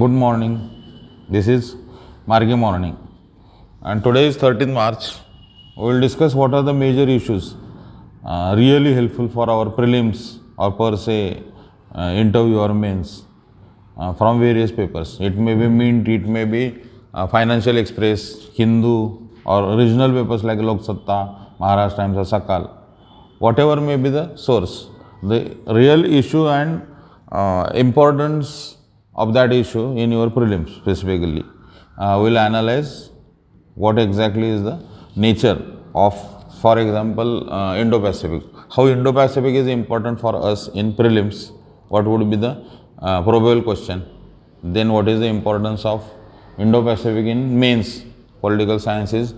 Good morning. This is Margi Morning, and today is 13th March. We will discuss what are the major issues really helpful for our prelims or per se interview or mains from various papers. It may be Mint, it may be Financial Express, Hindu, or regional papers like Lok Satta, Maharashtra Times, or Sakal. Whatever may be the source, the real issue and importance of that issue in your prelims specifically will analyze what exactly is the nature of, for example, Indo-Pacific. How Indo-Pacific is important for us in prelims, what would be the probable question. Then what is the importance of Indo-Pacific in mains, political sciences,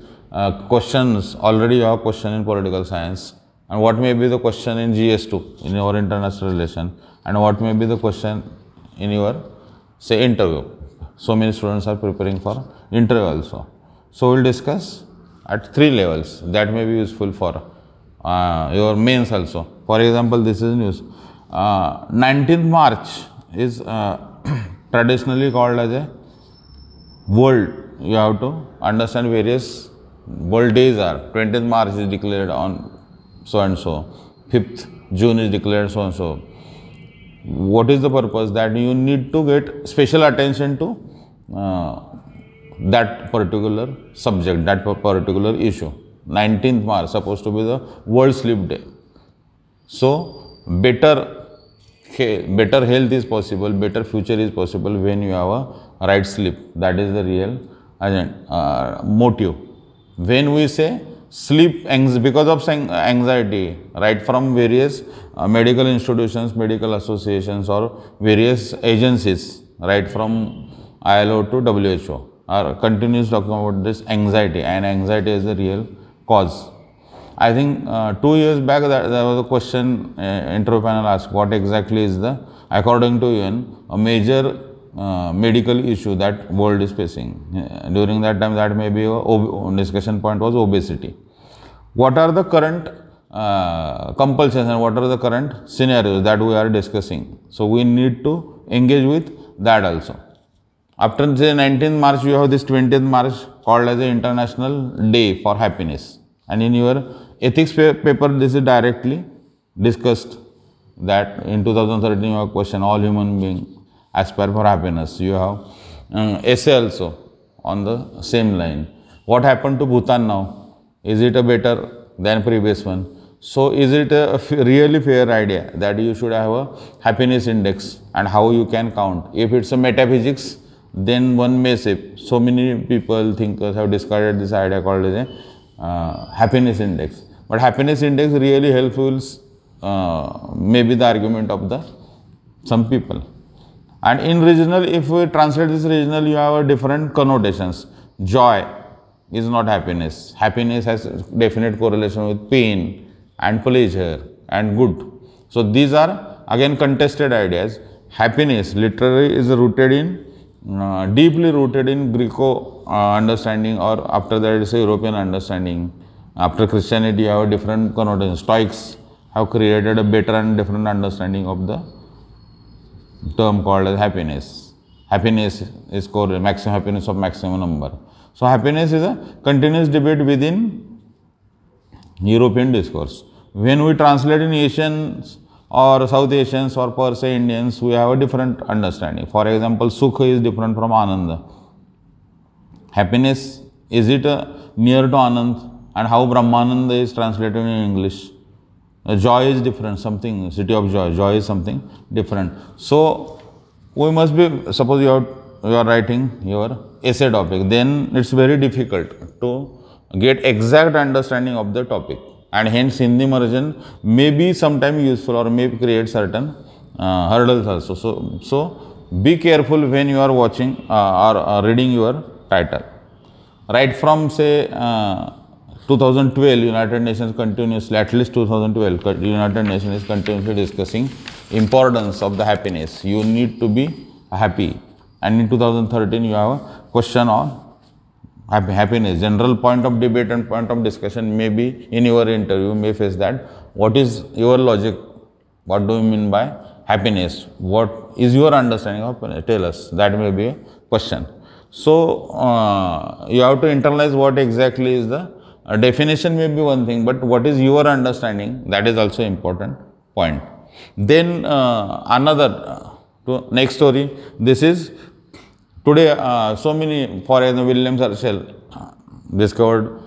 questions, already you have question in political science, and what may be the question in GS2 in your international relation, and what may be the question in your say interview. So many students are preparing for interview also. So we will discuss at 3 levels that may be useful for your mains also. For example, this is news. 19th March is traditionally called as a world. You have to understand various world days are. 20th March is declared on so and so. 5th June is declared so and so. What is the purpose? That you need to get special attention to that particular subject, that particular issue. 19th March supposed to be the World Sleep Day. So better health is possible, better future is possible when you have a right sleep. That is the real motive. When we say sleep because of anxiety, right from various medical institutions, medical associations, or various agencies, right from ILO to WHO, are continuous talking about this anxiety, and anxiety is the real cause. I think 2 years back there was a question, interview panel asked what exactly is the, according to UN, a major medical issue that world is facing. During that time, that may be a discussion point was obesity. What are the current compulsions and what are the current scenarios that we are discussing? So we need to engage with that also. After the 19th March, you have this 20th March called as an International Day for Happiness. And in your ethics paper, this is directly discussed that in 2013 you have a question, all human beings aspire for happiness. You have essay also on the same line. What happened to Bhutan now? Is it a better than previous one? So is it a really fair idea that you should have a happiness index and how you can count? If it's a metaphysics, then one may say, so many people, thinkers have discarded this idea called as a happiness index. But happiness index really helpful, maybe the argument of some people. And in regional, if we translate this regional, you have a different connotations. Joy is not happiness. Happiness has definite correlation with pain and pleasure and good. So these are again contested ideas. Happiness literally is rooted in, deeply rooted in Greco understanding, or after that it's a European understanding. After Christianity, you have a different connotation. Stoics have created a better and different understanding of the term called as happiness. Happiness is maximum happiness of maximum number. So happiness is a continuous debate within European discourse. When we translate in Asians or South Asians or per se Indians, we have a different understanding. For example, Sukha is different from Ananda. Happiness, is it near to Anand? And how Brahmananda is translated in English? Joy is different, something, city of joy. Joy is something different. So we must be, suppose you are writing your essay topic, then it's very difficult to get exact understanding of the topic, and hence Hindi margin may be sometime useful or may create certain hurdles also. So be careful when you are watching or reading your title. Right from say 2012, United Nations continuously, at least 2012, United Nations is continuously discussing importance of the happiness. You need to be happy. And in 2013, you have a question on happiness. General point of debate and point of discussion may be in your interview, may face that. What is your logic? What do you mean by happiness. What is your understanding of happiness? Tell us. That may be a question. So, you have to internalize what exactly is the definition may be one thing, but what is your understanding, that is also important point. Then another next story. This is today so many, for example, William Herschel discovered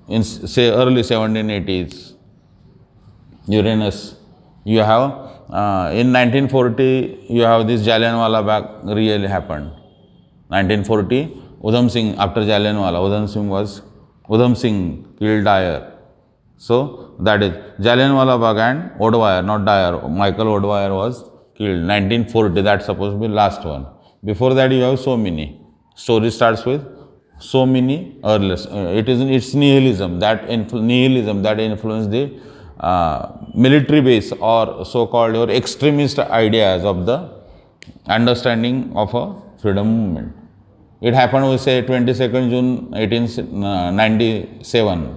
in say early 1780s Uranus. You have in 1940 you have this Jallianwala Bagh really happened. 1940 Udham Singh, after Jallianwala, Udham Singh killed Dyer. So that is Jallianwala Bagh and O'Dwyer, not Dyer. Michael O'Dwyer was killed 1940. That's supposed to be last one. Before that you have so many. Story starts with so many earlier. It's nihilism that influenced the military base or so-called or extremist ideas of the understanding of a freedom movement. It happened, we say, 22nd June 1897.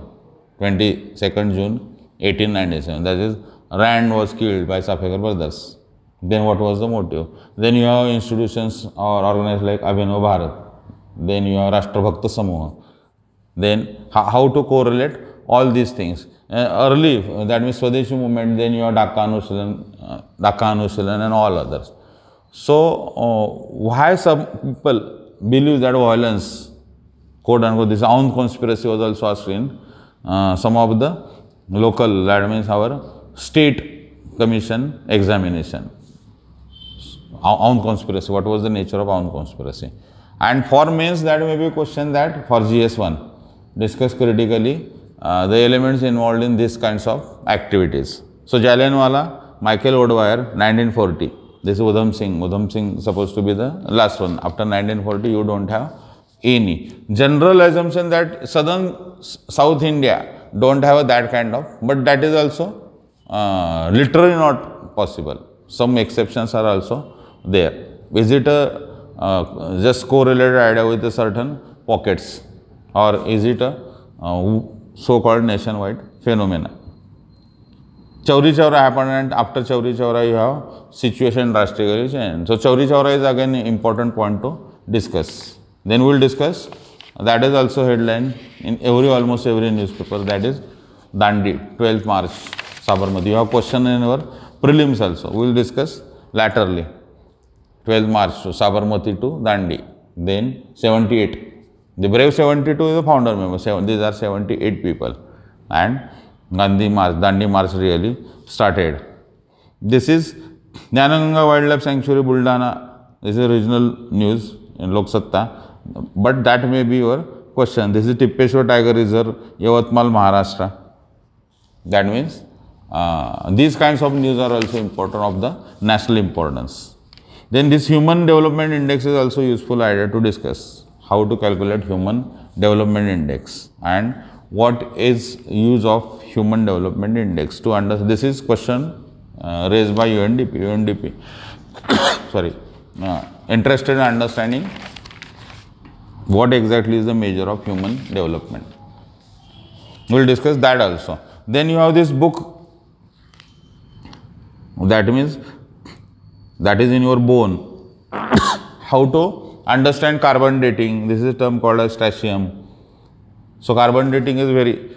22nd June 1897. That is, Rand was killed by Safekar brothers. Then what was the motive? Then you have institutions or organized like Abhinav Bharat. Then you have Rashtrabhakta Samuha. Then how to correlate all these things. Early, that means Swadeshi movement, then you have Dhaka Anushoolan and all others. So, why some people believe that violence, quote unquote, this Aund conspiracy was also asked in some of the local, that means our state commission examination. Aund conspiracy, what was the nature of Aund conspiracy? And for mains, that may be a question that for GS1, discuss critically the elements involved in these kinds of activities. So, Jallianwala, Michael O'Dwyer, 1940. This is Udham Singh. Udham Singh supposed to be the last one. After 1940, you don't have any. General assumption that South India don't have that kind of, but that is also literally not possible. Some exceptions are also there. Is it a just correlated idea with a certain pockets, or is it a so-called nationwide phenomena? Chauri Chaura happened, and after Chauri Chaura you have situation drastically changed. So, Chauri Chaura is again an important point to discuss. Then we will discuss, that is also headline in almost every newspaper, that is Dandi, 12th March, Sabarmati. You have question in our prelims also. We will discuss laterally. 12th March to Sabarmati to Dandi. Then 78. The brave 72 is the founder member. These are 78 people. And Gandhi March, Dandi March really started. This is Jnanaganga Wildlife Sanctuary, Buldana. This is regional news in Lok Satta. But that may be your question. This is Tippeshwar Tiger Reserve, Yavatmal, Maharashtra. That means these kinds of news are also important, of the national importance. Then this Human Development Index is also useful idea to discuss. How to calculate Human Development Index and what is use of Human Development Index to understand. This is question raised by UNDP. Sorry, interested in understanding what exactly is the measure of human development. We will discuss that also. Then you have this book, that means that is in your bone. How to understand carbon dating. This is a term called as tritium. So, carbon dating is very,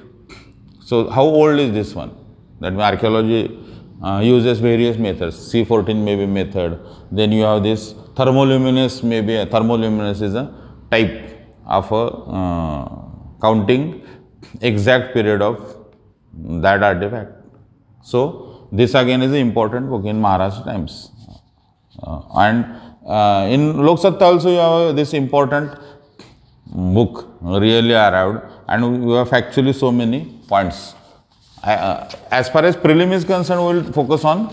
so how old is this one? That means archaeology uses various methods. C14 may be method. Then you have this thermoluminescence, maybe thermoluminescence is a type of counting exact period of that artifact. So, this again is an important book in Maharashtra Times. And in Lok Satta also you have this important book really arrived, and we have actually so many points. As far as prelim is concerned, we will focus on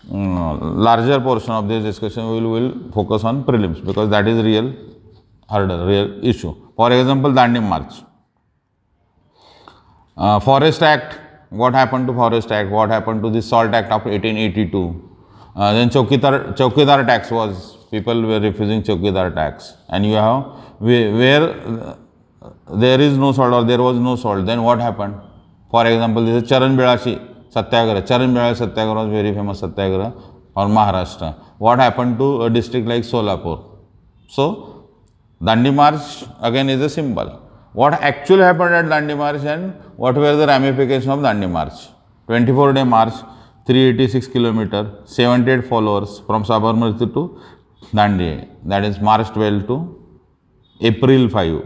larger portion of this discussion. We will focus on prelims, because that is real hurdle, real issue. For example, Dandi March. Forest Act, what happened to Forest Act, what happened to the Salt Act of 1882. Then Chowkidar tax was, people were refusing Chowkidar tax, and you have where there is no salt or there was no salt, then what happened? For example, this is Charan Bilashi Satyagraha, Charan Beral Satyagraha was very famous Satyagraha for Maharashtra. What happened to a district like Solapur? So, Dandi March again is a symbol. What actually happened at Dandi March and what were the ramifications of Dandi March? 24-day march, 386 kilometers, 78 followers from Sabarmati to Dandi. That is March 12 to April 5.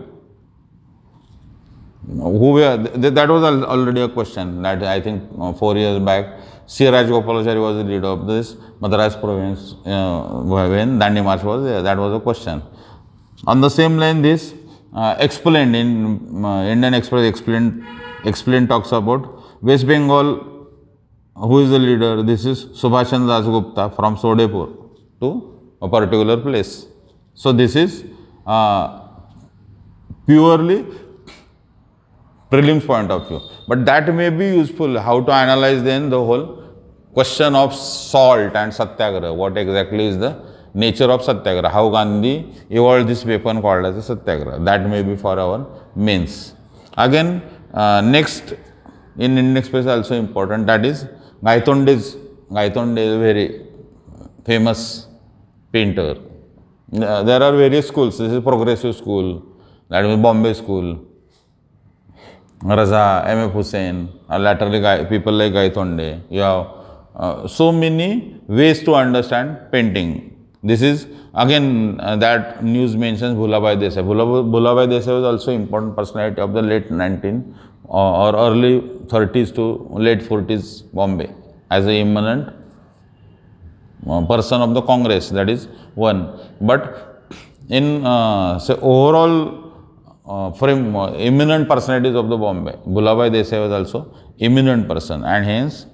Who were, that was already a question that I think 4 years back. C. Rajagopalachari was the leader of this Madras province when Dandi March was there. That was a question. On the same line, this explained in Indian Express explained talks about West Bengal. Who is the leader? This is Subhash Chandra Dasgupta from Sodepur to a particular place. So this is purely prelims point of view, but that may be useful how to analyze then the whole question of salt and Satyagraha. What exactly is the nature of Satyagraha? How Gandhi evolved this weapon called as a Satyagraha. That may be for our mains. Again, next in Indian Express also important, that is Gaitonde is a very famous painter. There are various schools. This is progressive school, that is Bombay school. Raza, M.F. Hussain, laterally people like Gaitonde. You have so many ways to understand painting. This is again that news mentions Bhulabhai Desai. Bhulabhai Desai was also important personality of the late 19th or early 30s to late 40s Bombay as an eminent person of the Congress. That is one. But in say overall frame, eminent personalities of the Bombay, Bhulabhai Desai was also eminent person, and hence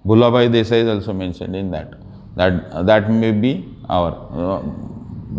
Bhulabhai Desai is also mentioned in that. That may be our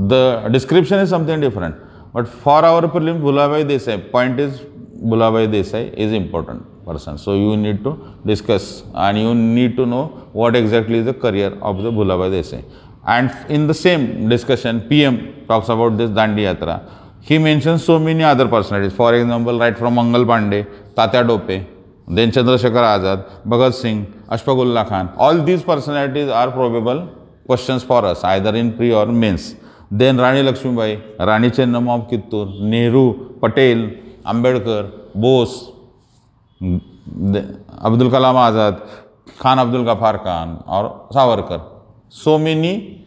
the description is something different, but for our prelim Bhulabhai Desai, point is Bhulabhai Desai is important person. So you need to discuss and you need to know what exactly is the career of the Bhulabhai Desai. And in the same discussion, PM talks about this Dandi Yatra. He mentions so many other personalities. For example, right from Mangal Pandey, Tatya Tope, then Chandrasekhar Azad, Bhagat Singh, Ashfaqullah Khan. All these personalities are probable questions for us, either in pre or mains. Then Rani Lakshmibai, Rani Chennamma of Kittur, Nehru, Patel, Ambedkar, Bose, Abdul Kalam Azad, Khan Abdul Ghaffar Khan or Savarkar. So many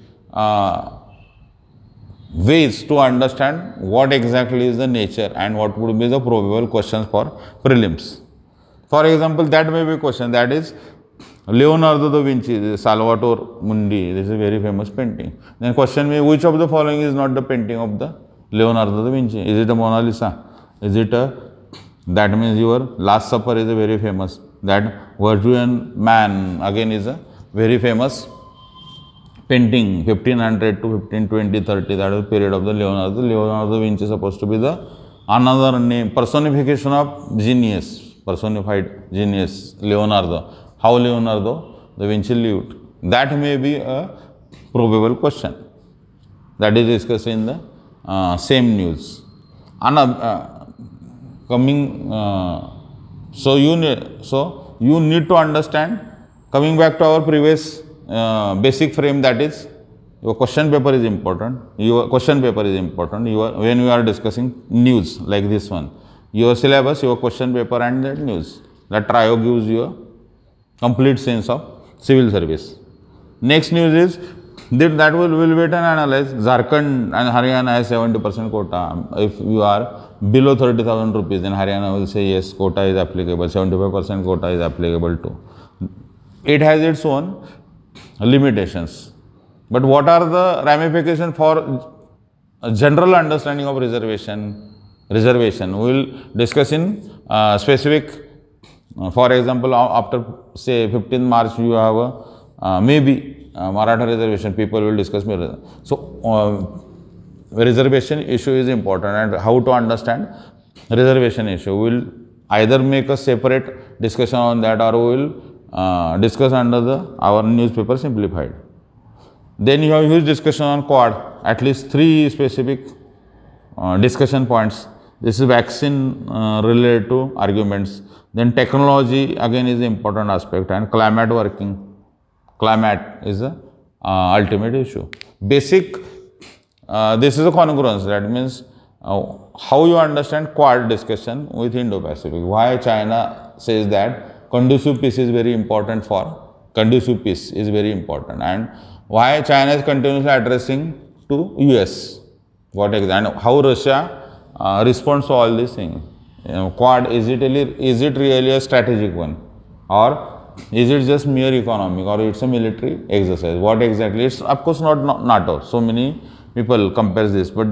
ways to understand what exactly is the nature and what would be the probable questions for prelims. For example, that may be a question, that is Leonardo da Vinci, Salvator Mundi, this is a very famous painting. Then question may be, which of the following is not the painting of the Leonardo da Vinci? Is it a Mona Lisa? Is it a, that means your Last Supper is a very famous, that Virtue and Man again is a very famous painting, 1500 to 1520, 30, that is the period of the Leonardo. Leonardo da Vinci is supposed to be the another name, personification of genius, personified genius, Leonardo. How Leonardo da Vinci lived. That may be a probable question. That is discussed in the same news. So you need to understand, coming back to our previous basic frame, that is your question paper is important. When you are discussing news like this one, your syllabus, your question paper and that news. That trio gives you a complete sense of civil service. Next news is that will wait and analyze. Jharkhand and Haryana has 70% quota. If you are below 30,000 rupees, then Haryana will say yes, quota is applicable, 75% quota is applicable too. It has its own limitations. But what are the ramifications for a general understanding of reservation? We will discuss in specific. For example, after say 15th March, you have a maybe Maratha reservation. People will discuss. So reservation issue is important, and how to understand reservation issue. We will either make a separate discussion on that, or we will discuss under our newspaper simplified. Then you have huge discussion on quad, at least 3 specific discussion points. This is vaccine related to arguments. Then technology again is an important aspect, and climate working. Climate is the ultimate issue. Basic, this is a congruence. That means how you understand Quad discussion with Indo-Pacific. Why China says that conducive peace is very important and why China is continuously addressing to US. What exactly? And how Russia responds to all these things. Quad, is it really a strategic one, or is it just mere economic, or it's a military exercise? What exactly? It's of course not NATO. So many people compare this, but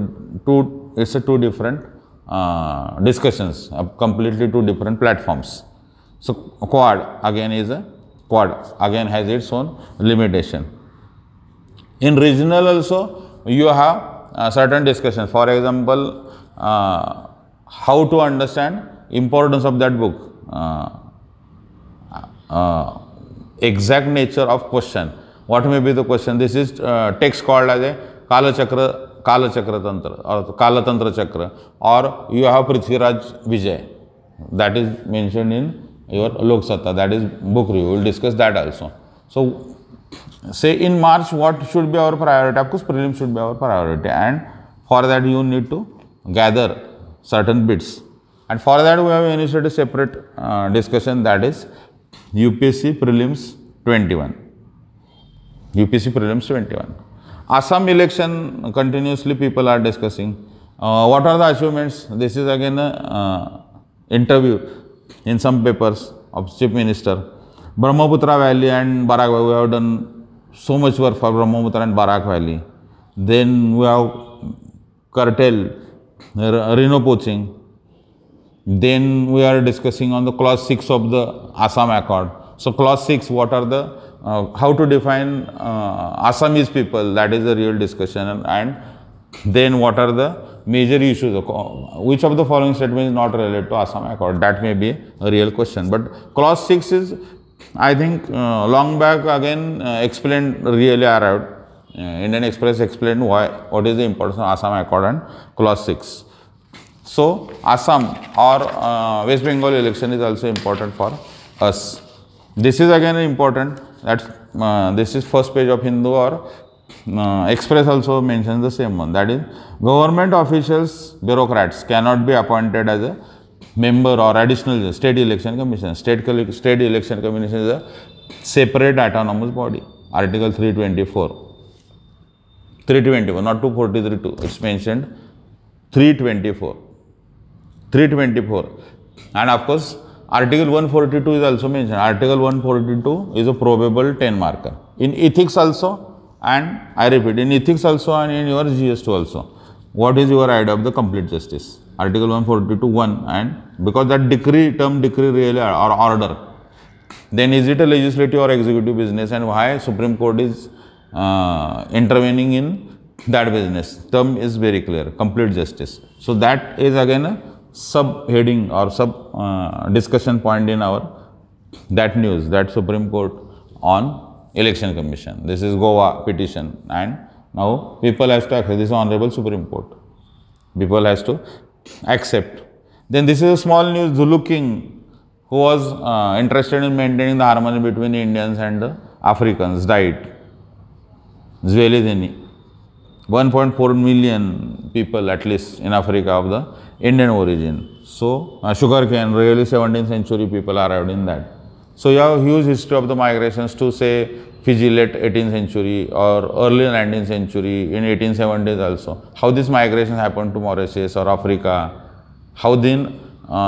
it's a two different discussions, completely two different platforms. So Quad again has its own limitation. In regional also you have certain discussions. For example, how to understand importance of that book, exact nature of question. What may be the question? This is text called as a Kalachakra Tantra or Kalatantra Chakra, or you have Prithviraj Vijay, that is mentioned in your Lok Satta, that is book review. We will discuss that also. So say in March what should be our priority? Of course prelim should be our priority, and for that you need to gather certain bits, and for that we have initiated a separate discussion, that is UPSC Prelims 21. UPSC Prelims 21. Assam election, continuously people are discussing. What are the achievements? This is again a interview in some papers of Chief Minister. Brahmaputra Valley and Barak Valley, we have done so much work for Brahmaputra and Barak Valley. Then we have curtailed rhino poaching. Then we are discussing on the clause 6 of the Assam Accord. So clause 6, what are the how to define Assamese people, that is the real discussion, and then what are the major issues, which of the following statements is not related to Assam Accord, that may be a real question. But clause 6 is, I think, long back again explained, really arrived. Indian Express explained what is the importance of Assam Accord and clause 6. So Assam or West Bengal election is also important for us. This is again important, that this is first page of Hindu, or Express also mentions the same one, that is government officials, bureaucrats cannot be appointed as a member or additional State Election Commission. State Election Commission is a separate autonomous body. Article 324, not 243, it's mentioned 324. And of course Article 142 is also mentioned. Article 142 is a probable 10 marker. In ethics also, and I repeat, in ethics also and in your GS2 also. What is your idea of the complete justice? Article 142 1, and because that term decree really or order, then is it a legislative or executive business, and why Supreme Court is intervening in that business? Term is very clear, complete justice. So that is again a sub-heading or discussion point in our that news, that Supreme Court on Election Commission. This is Goa petition, and now people have to accept. This is Honorable Supreme Court. People has to accept. Then this is a small news. Zulu King, who was interested in maintaining the harmony between the Indians and the Africans, died. Zweli Deni. 1.4 million people at least in Africa of the Indian origin. So sugarcane, really 17th century people arrived in that. So you have a huge history of the migrations to say Fiji late 18th century or early 19th century, in 1870s also. How this migration happened to Mauritius or Africa, how then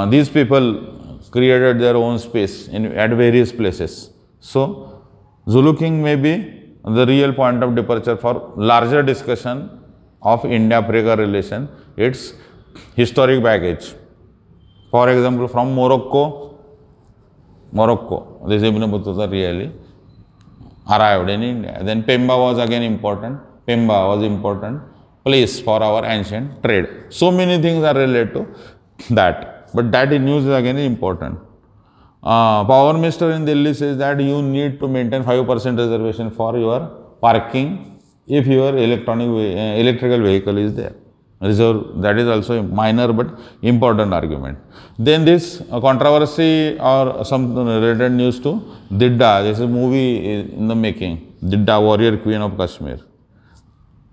these people created their own space at various places. So Zulu King may be the real point of departure for larger discussion of India-Africa relation, its historic baggage. For example, from Morocco, this Ibn Battuta really arrived in India. Then Pemba was again important. Pemba was important place for our ancient trade. So many things are related to that. But that news is again important. Power Minister in Delhi says that you need to maintain 5% reservation for your parking if your electrical vehicle is there. reserve. That is also a minor but important argument. Then this controversy or some related news to Didda. This is a movie in the making. Didda, warrior queen of Kashmir.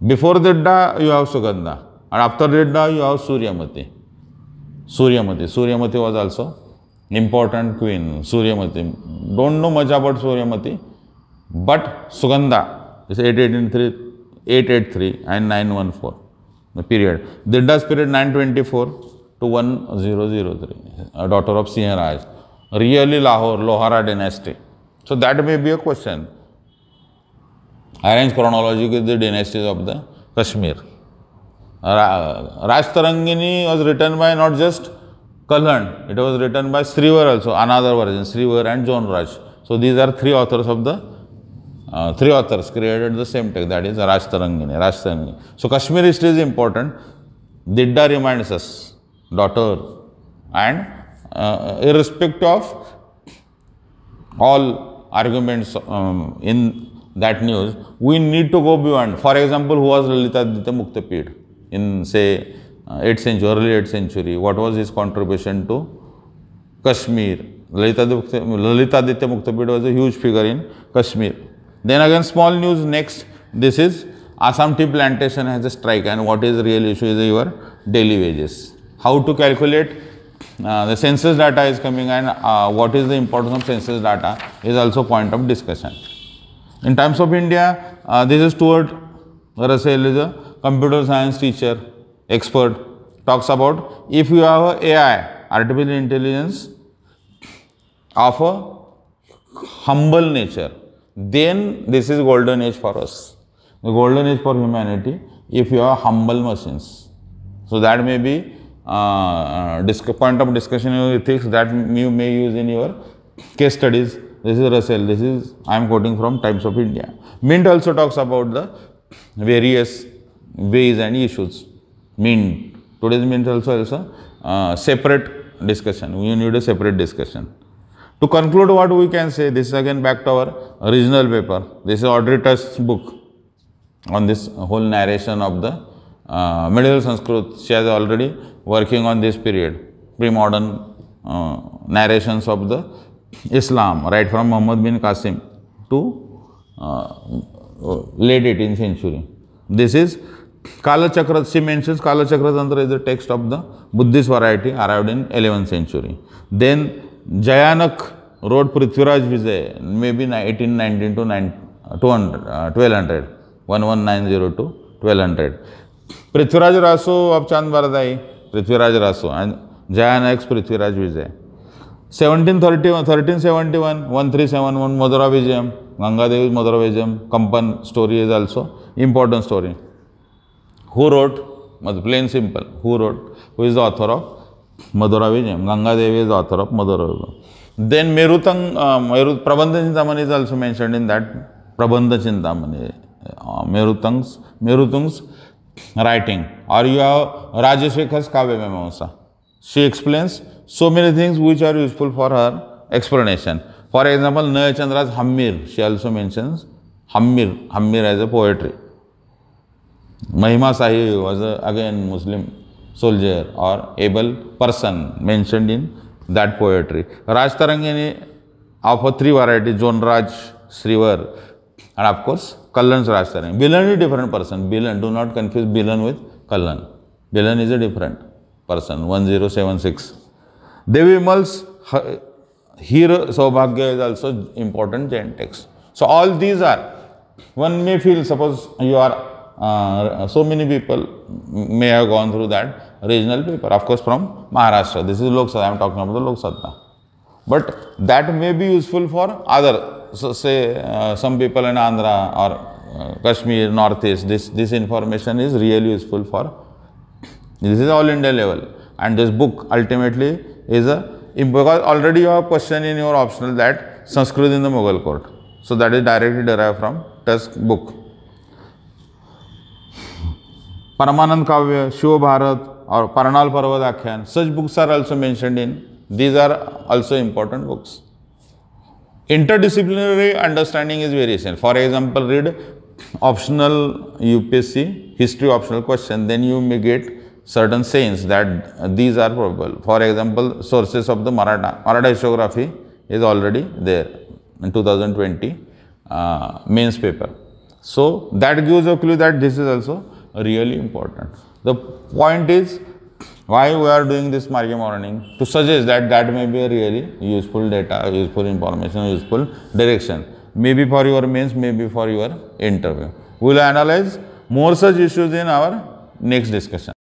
Before Didda, you have Sugandha. And after Didda, you have Suryamati. Suryamati was also important queen. Suryamati. Don't know much about Suryamati. But Sugandha is 883 and 914. The period. Didda's period 924 to 1003. A daughter of Singh Raj. Really Lahore, Lohara dynasty. So that may be a question. Arrange chronologically the dynasties of the Kashmir. Raj Tarangini was written by not just Kalhan, it was written by Srivar also, another version, Srivar and John Raj. So these are three authors created the same text, that is Raj Tarangini. So Kashmir history is important. Didda reminds us, daughter, and irrespective of all arguments in that news, we need to go beyond. For example, who was Lalitaditya Muktapid in say 8th century, early 8th century? What was his contribution to Kashmir? Lalitaditya Muktapid was a huge figure in Kashmir. Then again, small news next. This is Assam tea plantation has a strike, and what is the real issue is your daily wages. How to calculate the census data is coming, and what is the importance of census data is also point of discussion. In terms of India, this is Stuart Russell, is a computer science teacher, expert, talks about if you have a AI, artificial intelligence of a humble nature, then this is golden age for us. The golden age for humanity if you have humble machines. So that may be point of discussion in ethics that you may use in your case studies. This is Russell, this is, I am quoting from Times of India. Mint also talks about the various ways and issues. Mint, today's Mint also separate discussion, we need a separate discussion. To conclude, what we can say, this is again back to our original paper. This is Audrey Tust's book on this whole narration of the medieval Sanskrit. She has already working on this period, pre-modern narrations of the Islam, right from Muhammad bin Qasim to late 18th century. This is Kala Chakra. She mentions Kala Chakra Tantra is the text of the Buddhist variety arrived in 11th century. Then Jayanak wrote Prithviraj Vijay, maybe 1819 to 1200, 1190 to 1200. Prithviraj Raso of Chand Bardai, Prithviraj Raso, and Jayanak's Prithviraj Vijay. 1371, 1371, Madura Vijayam, Ganga Devi's Madura Vijayam, Kampan story is also important story. Who wrote? Plain simple. Who wrote? Who is the author of Madura Vijayam? Ganga Devi is the author of Madura Vijayam. Then Prabandha Chintamani is also mentioned in that Prabandha Chintamani. Merutung's writing. Or you have Rajashekha's Kavya Mimamsa. She explains so many things which are useful for her explanation. For example, Naya Chandra's Hammir, she also mentions Hammir as a poetry. Mahima Sahi was again Muslim soldier or able person mentioned in that poetry. Raj Tarangini of a three varieties, John Raj, Srivar, and of course Kallan's Raj Tarangini. Bilan is a different person. Bilan, do not confuse Bilan with Kallan. Bilan is a different person, 1076. Devi Mal's Hero Saubhagya is also important Jain text. So all these are, one may feel, suppose you are, so many people may have gone through that regional paper, of course from Maharashtra. This is Lok Sabha, I am talking about the Lok Sabha. But that may be useful for other, so say some people in Andhra or Kashmir, Northeast, this information is really useful for, this is all India level. And this book ultimately is because already you have a question in your optional that Sanskrit in the Mughal court. So that is directly derived from Tusk's book. Paramanand Kavya, Shiva Bharat or Paranal Parvat Akhyan, such books are also mentioned in, these are also important books. Interdisciplinary understanding is very essential. For example, read optional UPSC history optional question, then you may get certain sayings that these are probable. For example, sources of the Maratha historiography is already there in 2020 mains paper. So that gives a clue that this is also really important. The point is, why we are doing this marking morning? To suggest that that may be a really useful data, useful information, useful direction. Maybe for your mains, maybe for your interview. We will analyze more such issues in our next discussion.